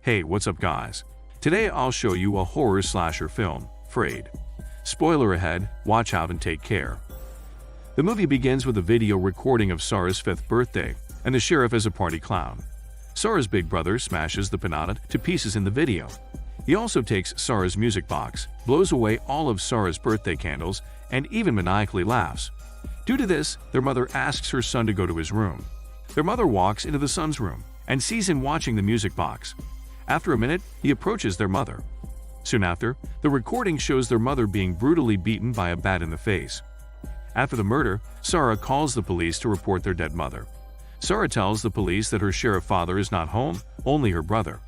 Hey, what's up guys? Today I'll show you a horror slasher film, FRAYED. Spoiler ahead, watch out and take care. The movie begins with a video recording of Sarah's 5th birthday, and the sheriff is a party clown. Sarah's big brother smashes the pinata to pieces in the video. He also takes Sarah's music box, blows away all of Sarah's birthday candles, and even maniacally laughs. Due to this, their mother asks her son to go to his room. Their mother walks into the son's room and sees him watching the music box. After a minute, he approaches their mother. Soon after, the recording shows their mother being brutally beaten by a bat in the face. After the murder, Sarah calls the police to report their dead mother. Sarah tells the police that her sheriff father is not home, only her brother.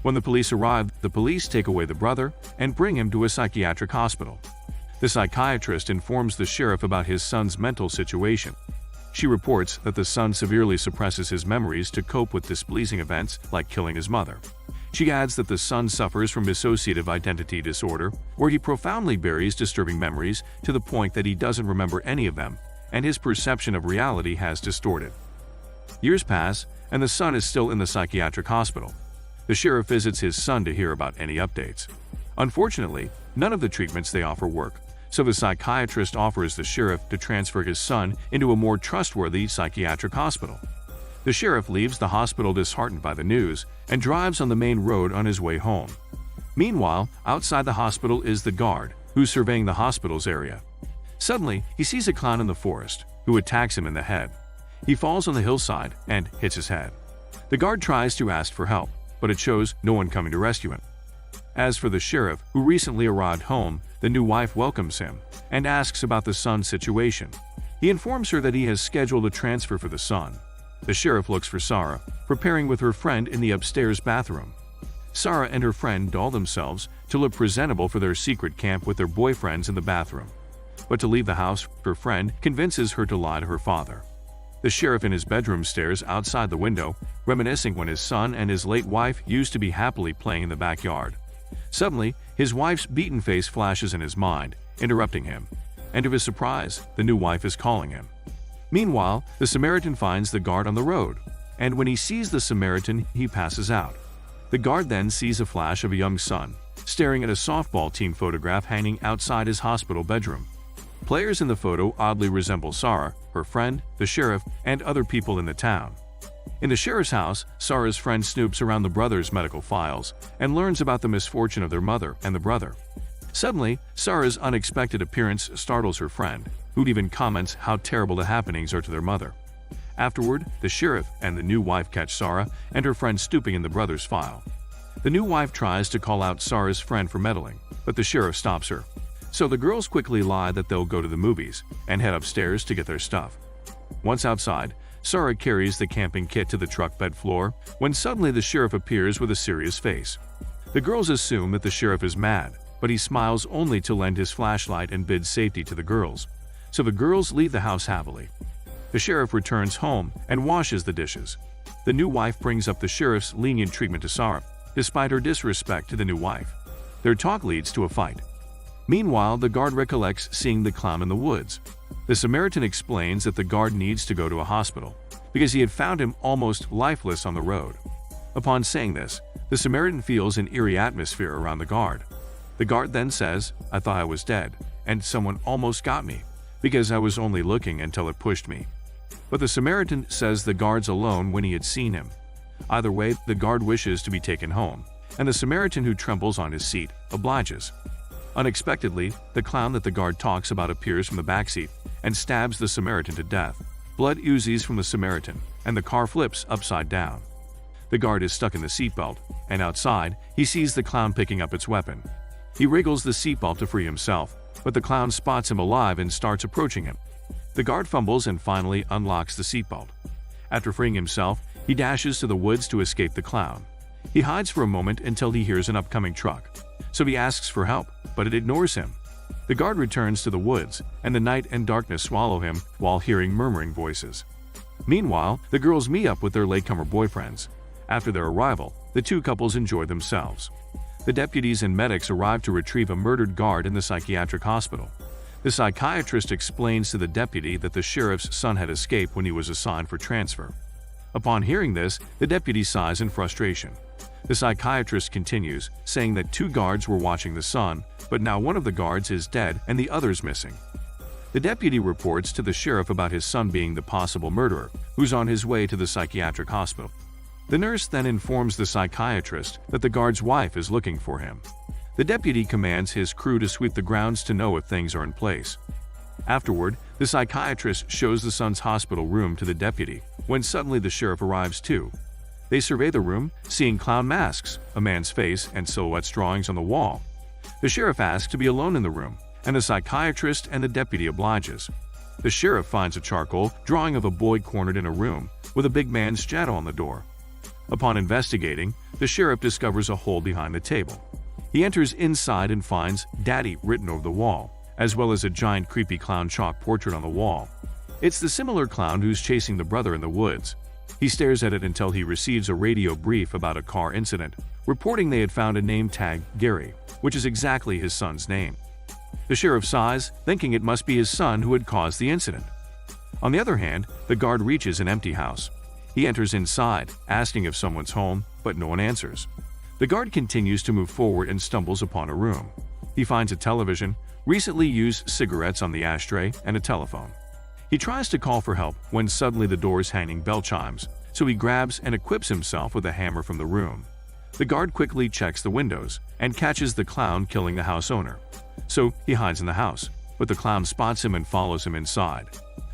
When the police arrive, the police take away the brother and bring him to a psychiatric hospital. The psychiatrist informs the sheriff about his son's mental situation. She reports that the son severely suppresses his memories to cope with displeasing events like killing his mother. She adds that the son suffers from dissociative identity disorder, where he profoundly buries disturbing memories to the point that he doesn't remember any of them, and his perception of reality has distorted. Years pass, and the son is still in the psychiatric hospital. The sheriff visits his son to hear about any updates. Unfortunately, none of the treatments they offer work, so the psychiatrist offers the sheriff to transfer his son into a more trustworthy psychiatric hospital. The sheriff leaves the hospital disheartened by the news and drives on the main road on his way home. Meanwhile, outside the hospital is the guard, who's surveying the hospital's area. Suddenly, he sees a clown in the forest, who attacks him in the head. He falls on the hillside and hits his head. The guard tries to ask for help, but it shows no one coming to rescue him. As for the sheriff, who recently arrived home, the new wife welcomes him and asks about the son's situation. He informs her that he has scheduled a transfer for the son. The sheriff looks for Sarah, preparing with her friend in the upstairs bathroom. Sarah and her friend doll themselves to look presentable for their secret camp with their boyfriends in the bathroom. But to leave the house, her friend convinces her to lie to her father. The sheriff in his bedroom stares outside the window, reminiscing when his son and his late wife used to be happily playing in the backyard. Suddenly, his wife's beaten face flashes in his mind, interrupting him, and to his surprise, the new wife is calling him. Meanwhile, the Samaritan finds the guard on the road, and when he sees the Samaritan, he passes out. The guard then sees a flash of a young son, staring at a softball team photograph hanging outside his hospital bedroom. Players in the photo oddly resemble Sarah, her friend, the sheriff, and other people in the town. In the sheriff's house, Sarah's friend snoops around the brothers' medical files and learns about the misfortune of their mother and the brother. Suddenly, Sarah's unexpected appearance startles her friend, who even comments how terrible the happenings are to their mother. Afterward, the sheriff and the new wife catch Sarah and her friend stooping in the brother's file. The new wife tries to call out Sarah's friend for meddling, but the sheriff stops her. So the girls quickly lie that they'll go to the movies and head upstairs to get their stuff. Once outside, Sarah carries the camping kit to the truck bed floor when suddenly the sheriff appears with a serious face. The girls assume that the sheriff is mad, but he smiles only to lend his flashlight and bids safety to the girls. So the girls leave the house happily. The sheriff returns home and washes the dishes. The new wife brings up the sheriff's lenient treatment to Sarah, despite her disrespect to the new wife. Their talk leads to a fight. Meanwhile, the guard recollects seeing the clown in the woods. The Samaritan explains that the guard needs to go to a hospital because he had found him almost lifeless on the road. Upon saying this, the Samaritan feels an eerie atmosphere around the guard. The guard then says, "I thought I was dead, and someone almost got me because I was only looking until it pushed me." But the Samaritan says the guard's alone when he had seen him. Either way, the guard wishes to be taken home, and the Samaritan, who trembles on his seat, obliges. Unexpectedly, the clown that the guard talks about appears from the backseat and stabs the Samaritan to death. Blood oozes from the Samaritan, and the car flips upside down. The guard is stuck in the seatbelt, and outside, he sees the clown picking up its weapon. He wriggles the seatbelt to free himself, but the clown spots him alive and starts approaching him. The guard fumbles and finally unlocks the seatbelt. After freeing himself, he dashes to the woods to escape the clown. He hides for a moment until he hears an upcoming truck, so he asks for help, but it ignores him. The guard returns to the woods, and the night and darkness swallow him while hearing murmuring voices. Meanwhile, the girls meet up with their latecomer boyfriends. After their arrival, the two couples enjoy themselves. The deputies and medics arrive to retrieve a murdered guard in the psychiatric hospital. The psychiatrist explains to the deputy that the sheriff's son had escaped when he was assigned for transfer. Upon hearing this, the deputy sighs in frustration. The psychiatrist continues, saying that 2 guards were watching the son, but now one of the guards is dead and the other's missing. The deputy reports to the sheriff about his son being the possible murderer, who's on his way to the psychiatric hospital. The nurse then informs the psychiatrist that the guard's wife is looking for him. The deputy commands his crew to sweep the grounds to know if things are in place. Afterward, the psychiatrist shows the son's hospital room to the deputy, when suddenly the sheriff arrives too. They survey the room, seeing clown masks, a man's face, and silhouettes drawings on the wall. The sheriff asks to be alone in the room, and the psychiatrist and the deputy obliges. The sheriff finds a charcoal drawing of a boy cornered in a room, with a big man's shadow on the door. Upon investigating, the sheriff discovers a hole behind the table. He enters inside and finds "Daddy" written over the wall, as well as a giant creepy clown chalk portrait on the wall. It's the similar clown who's chasing the brother in the woods. He stares at it until he receives a radio brief about a car incident, reporting they had found a name tag, Gary, which is exactly his son's name. The sheriff sighs, thinking it must be his son who had caused the incident. On the other hand, the guard reaches an empty house. He enters inside, asking if someone's home, but no one answers. The guard continues to move forward and stumbles upon a room. He finds a television, recently used cigarettes on the ashtray, and a telephone. He tries to call for help when suddenly the door's hanging bell chimes, so he grabs and equips himself with a hammer from the room. The guard quickly checks the windows and catches the clown killing the house owner. So he hides in the house, but the clown spots him and follows him inside.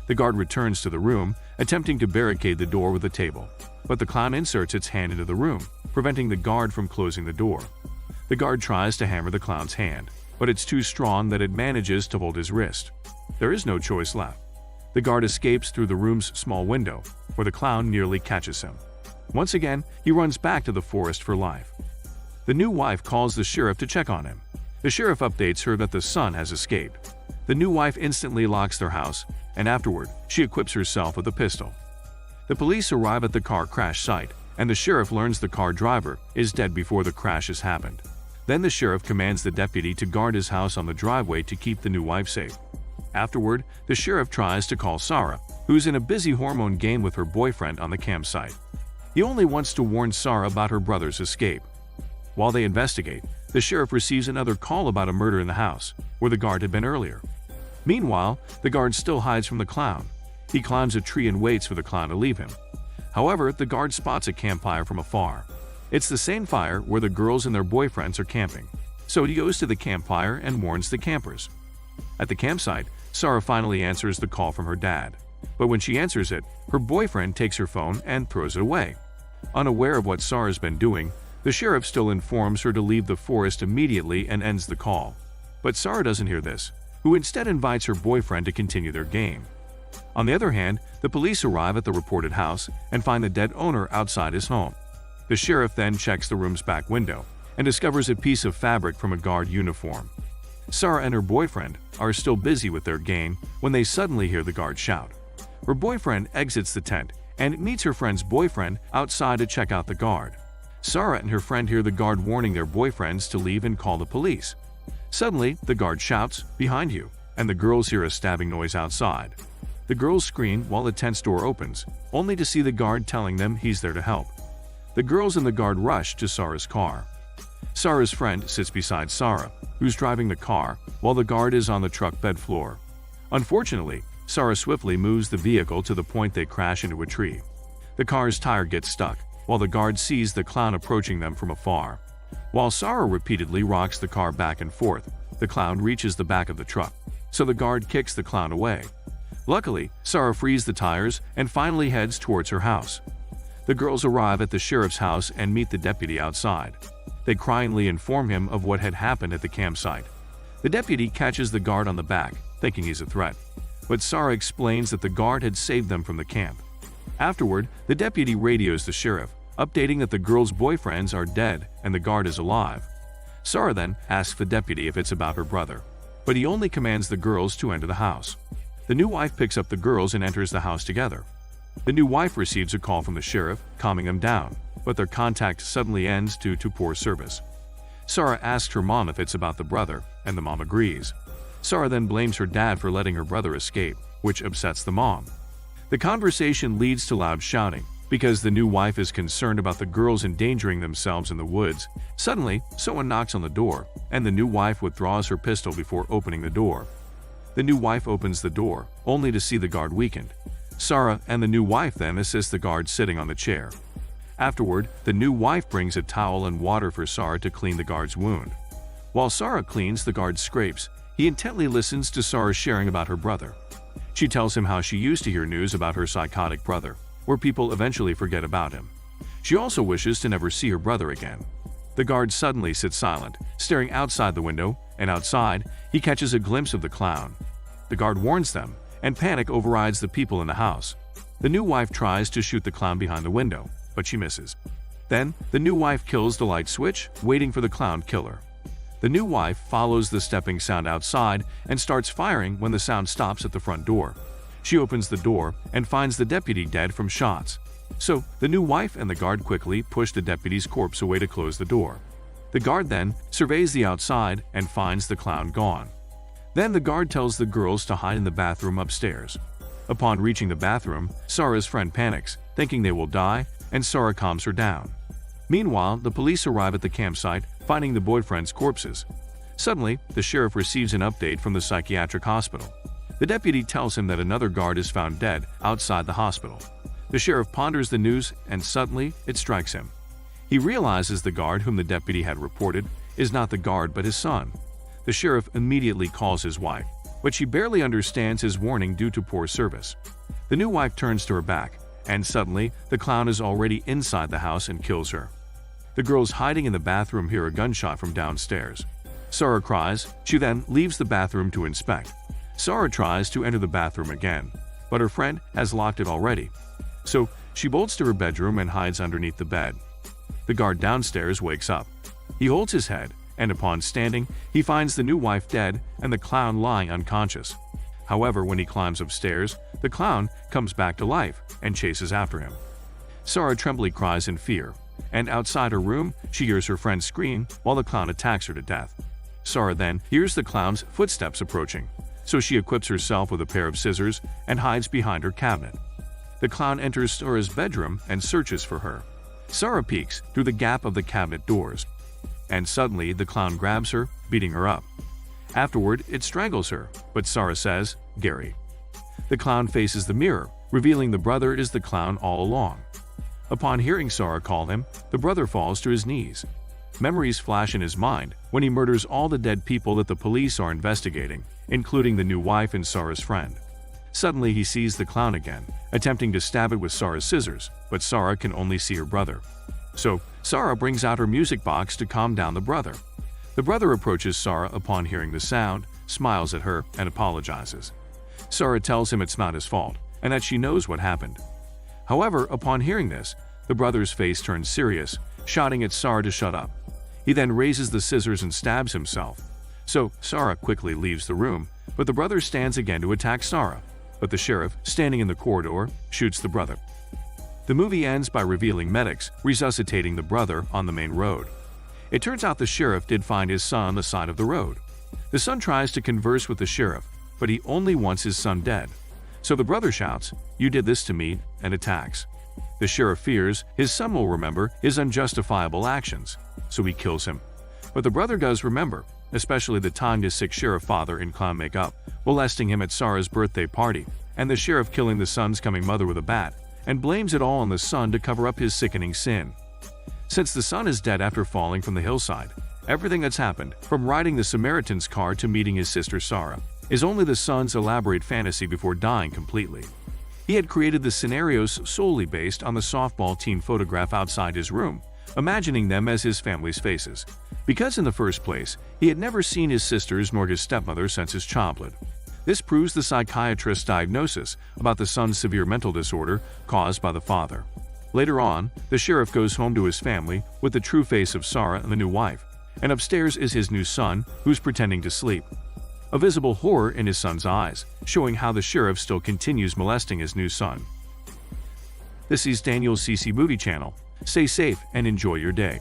The guard returns to the room, attempting to barricade the door with a table, but the clown inserts its hand into the room, preventing the guard from closing the door. The guard tries to hammer the clown's hand, but it's too strong that it manages to hold his wrist. There is no choice left. The guard escapes through the room's small window, where the clown nearly catches him. Once again, he runs back to the forest for life. The new wife calls the sheriff to check on him. The sheriff updates her that the son has escaped. The new wife instantly locks their house, and afterward, she equips herself with a pistol. The police arrive at the car crash site, and the sheriff learns the car driver is dead before the crash has happened. Then the sheriff commands the deputy to guard his house on the driveway to keep the new wife safe. Afterward, the sheriff tries to call Sarah, who's in a busy hormone game with her boyfriend on the campsite. He only wants to warn Sarah about her brother's escape. While they investigate, the sheriff receives another call about a murder in the house, where the guard had been earlier. Meanwhile, the guard still hides from the clown. He climbs a tree and waits for the clown to leave him. However, the guard spots a campfire from afar. It's the same fire where the girls and their boyfriends are camping. So he goes to the campfire and warns the campers. At the campsite, Sarah finally answers the call from her dad. But when she answers it, her boyfriend takes her phone and throws it away. Unaware of what Sarah's been doing, the sheriff still informs her to leave the forest immediately and ends the call. But Sarah doesn't hear this, who instead invites her boyfriend to continue their game. On the other hand, the police arrive at the reported house and find the dead owner outside his home. The sheriff then checks the room's back window and discovers a piece of fabric from a guard uniform. Sarah and her boyfriend are still busy with their game when they suddenly hear the guard shout. Her boyfriend exits the tent and meets her friend's boyfriend outside to check out the guard. Sarah and her friend hear the guard warning their boyfriends to leave and call the police. Suddenly, the guard shouts, "Behind you," and the girls hear a stabbing noise outside. The girls scream while the tent's door opens, only to see the guard telling them he's there to help. The girls and the guard rush to Sarah's car. Sarah's friend sits beside Sarah, who's driving the car, while the guard is on the truck bed floor. Unfortunately, Sarah swiftly moves the vehicle to the point they crash into a tree. The car's tire gets stuck, while the guard sees the clown approaching them from afar. While Sarah repeatedly rocks the car back and forth, the clown reaches the back of the truck, so the guard kicks the clown away. Luckily, Sarah frees the tires and finally heads towards her house. The girls arrive at the sheriff's house and meet the deputy outside. They cryingly inform him of what had happened at the campsite. The deputy catches the guard on the back, thinking he's a threat, but Sarah explains that the guard had saved them from the camp. Afterward, the deputy radios the sheriff, updating that the girls' boyfriends are dead and the guard is alive. Sarah then asks the deputy if it's about her brother, but he only commands the girls to enter the house. The new wife picks up the girls and enters the house together. The new wife receives a call from the sheriff, calming them down, but their contact suddenly ends due to poor service. Sarah asks her mom if it's about the brother, and the mom agrees. Sarah then blames her dad for letting her brother escape, which upsets the mom. The conversation leads to loud shouting, because the new wife is concerned about the girls endangering themselves in the woods. Suddenly, someone knocks on the door, and the new wife withdraws her pistol before opening the door. The new wife opens the door, only to see the guard weakened. Sarah and the new wife then assist the guard sitting on the chair. Afterward, the new wife brings a towel and water for Sarah to clean the guard's wound. While Sarah cleans the guard's scrapes, he intently listens to Sarah sharing about her brother. She tells him how she used to hear news about her psychotic brother, where people eventually forget about him. She also wishes to never see her brother again. The guard suddenly sits silent, staring outside the window, and outside, he catches a glimpse of the clown. The guard warns them, and panic overrides the people in the house. The new wife tries to shoot the clown behind the window, but she misses. Then, the new wife kills the light switch, waiting for the clown killer. The new wife follows the stepping sound outside and starts firing when the sound stops at the front door. She opens the door and finds the deputy dead from shots. So, the new wife and the guard quickly push the deputy's corpse away to close the door. The guard then surveys the outside and finds the clown gone. Then the guard tells the girls to hide in the bathroom upstairs. Upon reaching the bathroom, Sarah's friend panics, thinking they will die, and Sarah calms her down. Meanwhile, the police arrive at the campsite, finding the boyfriend's corpses. Suddenly, the sheriff receives an update from the psychiatric hospital. The deputy tells him that another guard is found dead outside the hospital. The sheriff ponders the news, and suddenly, it strikes him. He realizes the guard whom the deputy had reported is not the guard but his son. The sheriff immediately calls his wife, but she barely understands his warning due to poor service. The new wife turns to her back, and suddenly, the clown is already inside the house and kills her. The girls hiding in the bathroom hear a gunshot from downstairs. Sarah cries. She then leaves the bathroom to inspect. Sarah tries to enter the bathroom again, but her friend has locked it already. So, she bolts to her bedroom and hides underneath the bed. The guard downstairs wakes up. He holds his head, and upon standing, he finds the new wife dead and the clown lying unconscious. However, when he climbs upstairs, the clown comes back to life and chases after him. Sarah trembly cries in fear, and outside her room, she hears her friend scream while the clown attacks her to death. Sarah then hears the clown's footsteps approaching, so she equips herself with a pair of scissors and hides behind her cabinet. The clown enters Sarah's bedroom and searches for her. Sarah peeks through the gap of the cabinet doors, and suddenly the clown grabs her, beating her up. Afterward, it strangles her, but Sarah says, "Gary." The clown faces the mirror, revealing the brother is the clown all along. Upon hearing Sarah call him, the brother falls to his knees. Memories flash in his mind when he murders all the dead people that the police are investigating, including the new wife and Sarah's friend. Suddenly he sees the clown again, attempting to stab it with Sarah's scissors, but Sarah can only see her brother. So, Sarah brings out her music box to calm down the brother. The brother approaches Sarah upon hearing the sound, smiles at her, and apologizes. Sarah tells him it's not his fault, and that she knows what happened. However, upon hearing this, the brother's face turns serious, shouting at Sarah to shut up. He then raises the scissors and stabs himself. So, Sarah quickly leaves the room, but the brother stands again to attack Sarah. But the sheriff, standing in the corridor, shoots the brother. The movie ends by revealing medics resuscitating the brother on the main road. It turns out the sheriff did find his son on the side of the road. The son tries to converse with the sheriff, but he only wants his son dead. So the brother shouts, "You did this to me," and attacks. The sheriff fears his son will remember his unjustifiable actions, so he kills him. But the brother does remember, especially the time his sick sheriff father in clown makeup, molesting him at Sarah's birthday party, and the sheriff killing the son's coming mother with a bat, and blames it all on the son to cover up his sickening sin. Since the son is dead after falling from the hillside, everything that's happened, from riding the Samaritan's car to meeting his sister Sarah, is only the son's elaborate fantasy before dying completely. He had created the scenarios solely based on the softball team photograph outside his room, imagining them as his family's faces, because in the first place, he had never seen his sisters nor his stepmother since his childhood. This proves the psychiatrist's diagnosis about the son's severe mental disorder caused by the father. Later on, the sheriff goes home to his family with the true face of Sarah and the new wife, and upstairs is his new son, who's pretending to sleep. A visible horror in his son's eyes, showing how the sheriff still continues molesting his new son. This is Daniel's CC Movie Channel. Stay safe and enjoy your day.